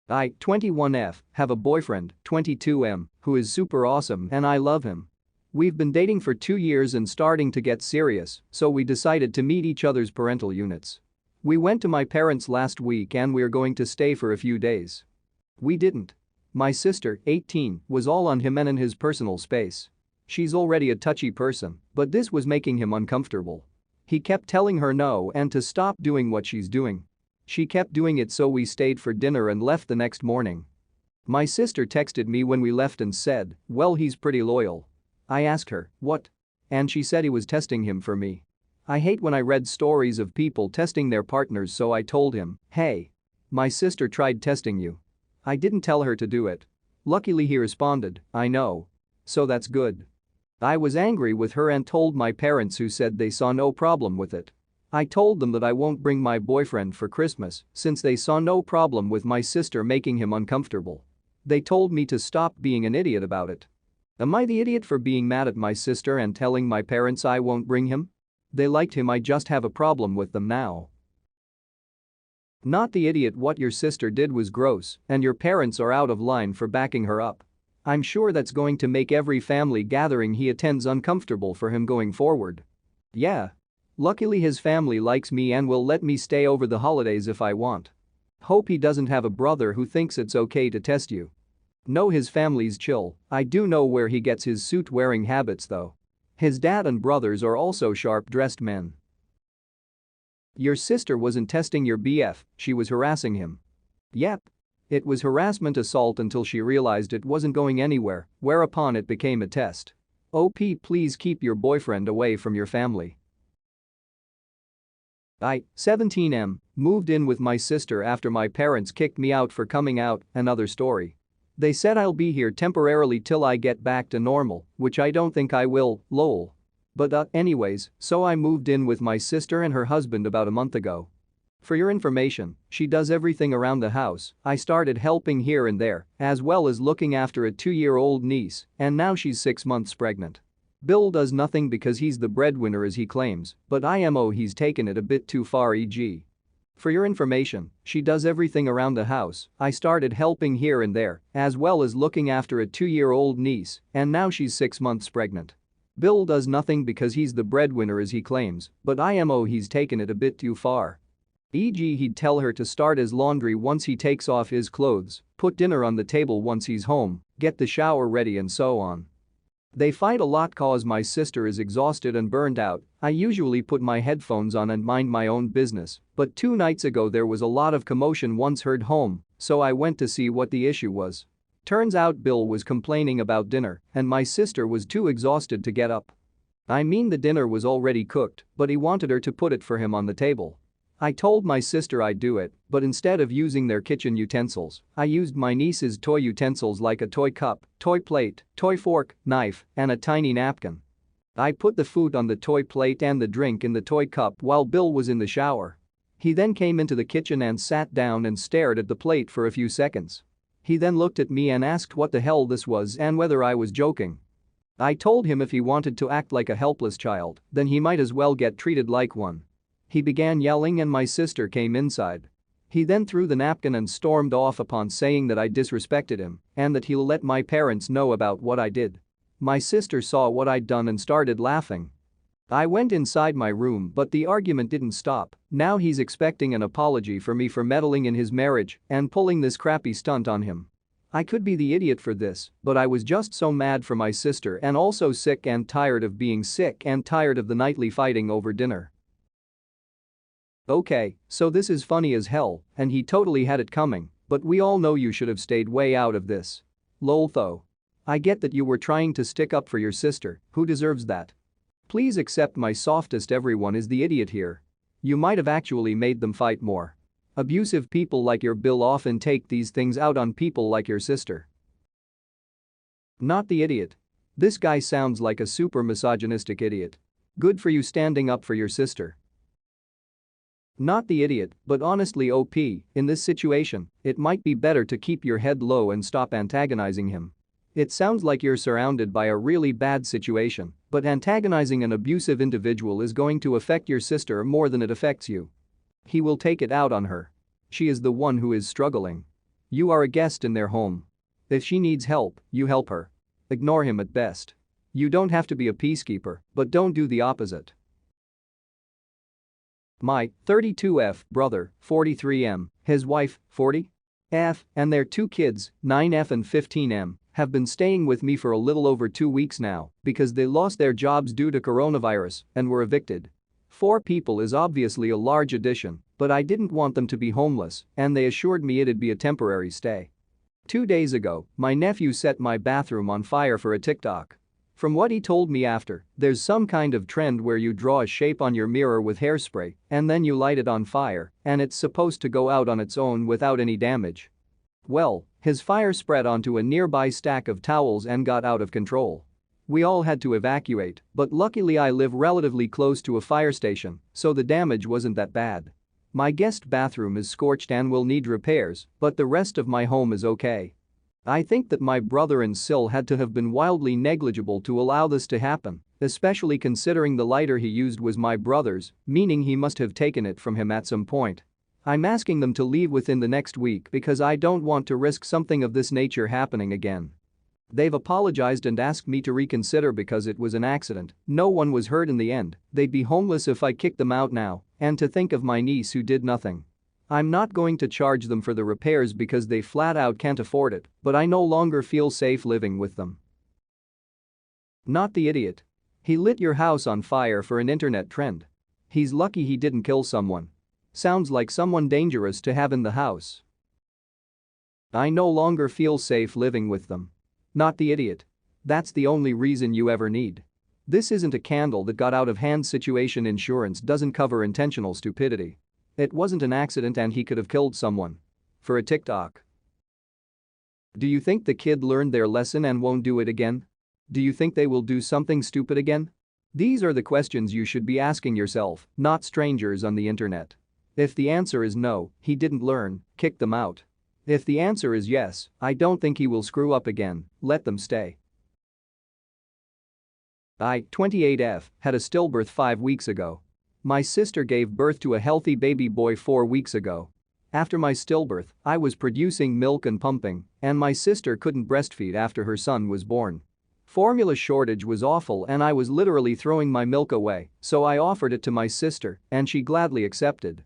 I, 21F, have a boyfriend, 22M, who is super awesome and I love him. We've been dating for 2 years and starting to get serious, so we decided to meet each other's parental units. We went to my parents last week and we're going to stay for a few days. We didn't. My sister, 18, was all on him and in his personal space. She's already a touchy person, but this was making him uncomfortable. He kept telling her no and to stop doing what she's doing. She kept doing it, so we stayed for dinner and left the next morning. My sister texted me when we left and said, "Well, he's pretty loyal." I asked her, "What?" And she said he was testing him for me. I hate when I read stories of people testing their partners, so I told him, "Hey. My sister tried testing you." I didn't tell her to do it. Luckily he responded, "I know. So that's good." I was angry with her and told my parents, who said they saw no problem with it. I told them that I won't bring my boyfriend for Christmas since they saw no problem with my sister making him uncomfortable. They told me to stop being an idiot about it. Am I the idiot for being mad at my sister and telling my parents I won't bring him? They liked him, I just have a problem with them now. Not the idiot. What your sister did was gross and your parents are out of line for backing her up. I'm sure that's going to make every family gathering he attends uncomfortable for him going forward. Yeah. Luckily his family likes me and will let me stay over the holidays if I want. Hope he doesn't have a brother who thinks it's okay to test you. No, his family's chill. I do know where he gets his suit-wearing habits though. His dad and brothers are also sharp-dressed men. Your sister wasn't testing your BF, she was harassing him. Yep. It was harassment assault until she realized it wasn't going anywhere, whereupon it became a test. OP, please keep your boyfriend away from your family. I, 17M, moved in with my sister after my parents kicked me out for coming out, another story. They said I'll be here temporarily till I get back to normal, which I don't think I will, lol. But anyways, so I moved in with my sister and her husband about a month ago. For your information, she does everything around the house. I started helping here and there, as well as looking after a 2-year-old niece, and now she's 6 months pregnant. Bill does nothing because he's the breadwinner as he claims, but he's taken it a bit too far, e.g. For your information, she does everything around the house. I started helping here and there, as well as looking after a 2-year-old niece, and now she's 6 months pregnant. Bill does nothing because he's the breadwinner as he claims, but he's taken it a bit too far. E.g. he'd tell her to start his laundry once he takes off his clothes, put dinner on the table once he's home, get the shower ready and so on. They fight a lot cause my sister is exhausted and burned out. I usually put my headphones on and mind my own business, but 2 nights ago there was a lot of commotion once heard home, so I went to see what the issue was. Turns out Bill was complaining about dinner and my sister was too exhausted to get up. I mean, the dinner was already cooked, but he wanted her to put it for him on the table. I told my sister I'd do it, but instead of using their kitchen utensils, I used my niece's toy utensils like a toy cup, toy plate, toy fork, knife, and a tiny napkin. I put the food on the toy plate and the drink in the toy cup while Bill was in the shower. He then came into the kitchen and sat down and stared at the plate for a few seconds. He then looked at me and asked what the hell this was and whether I was joking. I told him if he wanted to act like a helpless child, then he might as well get treated like one. He began yelling and my sister came inside. He then threw the napkin and stormed off upon saying that I disrespected him and that he'll let my parents know about what I did. My sister saw what I'd done and started laughing. I went inside my room, but the argument didn't stop. Now he's expecting an apology for me for meddling in his marriage and pulling this crappy stunt on him. I could be the idiot for this, but I was just so mad for my sister and also sick and tired of being sick and tired of the nightly fighting over dinner. Okay, so this is funny as hell, and he totally had it coming, but we all know you should have stayed way out of this. Lol though. I get that you were trying to stick up for your sister, who deserves that. Please accept my softest, everyone is the idiot here. You might have actually made them fight more. Abusive people like your Bill often take these things out on people like your sister. Not the idiot. This guy sounds like a super misogynistic idiot. Good for you standing up for your sister. Not the idiot, but honestly OP, in this situation, it might be better to keep your head low and stop antagonizing him. It sounds like you're surrounded by a really bad situation, but antagonizing an abusive individual is going to affect your sister more than it affects you. He will take it out on her. She is the one who is struggling. You are a guest in their home. If she needs help, you help her. Ignore him at best. You don't have to be a peacekeeper, but don't do the opposite. My 32F brother, 43M, his wife, 40F, and their two kids, 9F and 15M, have been staying with me for a little over 2 weeks now because they lost their jobs due to coronavirus and were evicted. 4 people is obviously a large addition, but I didn't want them to be homeless, and they assured me it'd be a temporary stay. 2 days ago, my nephew set my bathroom on fire for a TikTok. From what he told me after, there's some kind of trend where you draw a shape on your mirror with hairspray and then you light it on fire, and it's supposed to go out on its own without any damage. Well, his fire spread onto a nearby stack of towels and got out of control. We all had to evacuate, but luckily I live relatively close to a fire station, so the damage wasn't that bad. My guest bathroom is scorched and will need repairs, but the rest of my home is okay. I think that my brother and Sil had to have been wildly negligible to allow this to happen, especially considering the lighter he used was my brother's, meaning he must have taken it from him at some point. I'm asking them to leave within the next week because I don't want to risk something of this nature happening again. They've apologized and asked me to reconsider because it was an accident, no one was hurt in the end, they'd be homeless if I kicked them out now, and to think of my niece who did nothing. I'm not going to charge them for the repairs because they flat out can't afford it, but I no longer feel safe living with them. Not the idiot. He lit your house on fire for an internet trend. He's lucky he didn't kill someone. Sounds like someone dangerous to have in the house. I no longer feel safe living with them. Not the idiot. That's the only reason you ever need. This isn't a candle that got out of hand situation. Insurance doesn't cover intentional stupidity. It wasn't an accident and he could have killed someone. For a TikTok. Do you think the kid learned their lesson and won't do it again? Do you think they will do something stupid again? These are the questions you should be asking yourself, not strangers on the internet. If the answer is no, he didn't learn, kick them out. If the answer is yes, I don't think he will screw up again, let them stay. I, 28F, had a stillbirth 5 weeks ago. My sister gave birth to a healthy baby boy 4 weeks ago. After my stillbirth, I was producing milk and pumping, and my sister couldn't breastfeed after her son was born. Formula shortage was awful and I was literally throwing my milk away, so I offered it to my sister, and she gladly accepted.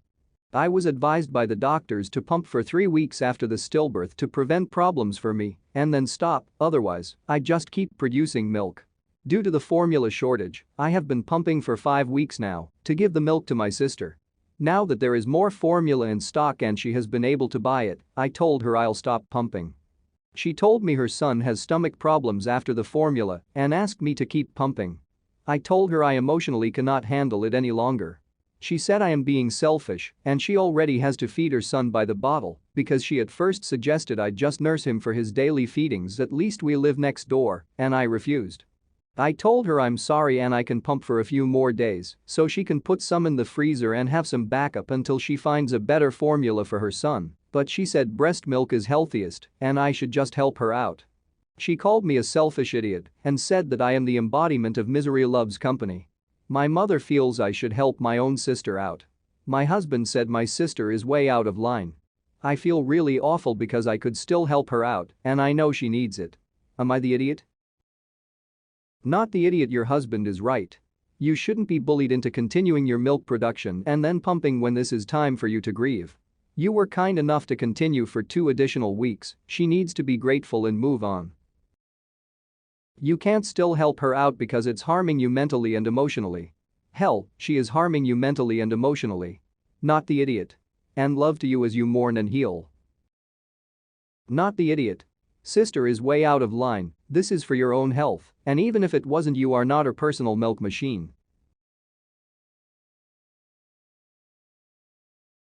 I was advised by the doctors to pump for 3 weeks after the stillbirth to prevent problems for me, and then stop, otherwise, I'd just keep producing milk. Due to the formula shortage, I have been pumping for 5 weeks now to give the milk to my sister. Now that there is more formula in stock and she has been able to buy it, I told her I'll stop pumping. She told me her son has stomach problems after the formula and asked me to keep pumping. I told her I emotionally cannot handle it any longer. She said I am being selfish and she already has to feed her son by the bottle because she at first suggested I just nurse him for his daily feedings, at least we live next door, and I refused. I told her I'm sorry and I can pump for a few more days so she can put some in the freezer and have some backup until she finds a better formula for her son, but she said breast milk is healthiest and I should just help her out. She called me a selfish idiot and said that I am the embodiment of misery loves company. My mother feels I should help my own sister out. My husband said my sister is way out of line. I feel really awful because I could still help her out and I know she needs it. Am I the idiot? Not the idiot. Your husband is right. You shouldn't be bullied into continuing your milk production and then pumping when this is time for you to grieve. You were kind enough to continue for 2 additional weeks, she needs to be grateful and move on. You can't still help her out because it's harming you mentally and emotionally. Hell, she is harming you mentally and emotionally. Not the idiot. And love to you as you mourn and heal. Not the idiot. Sister is way out of line, this is for your own health, and even if it wasn't, you are not her personal milk machine.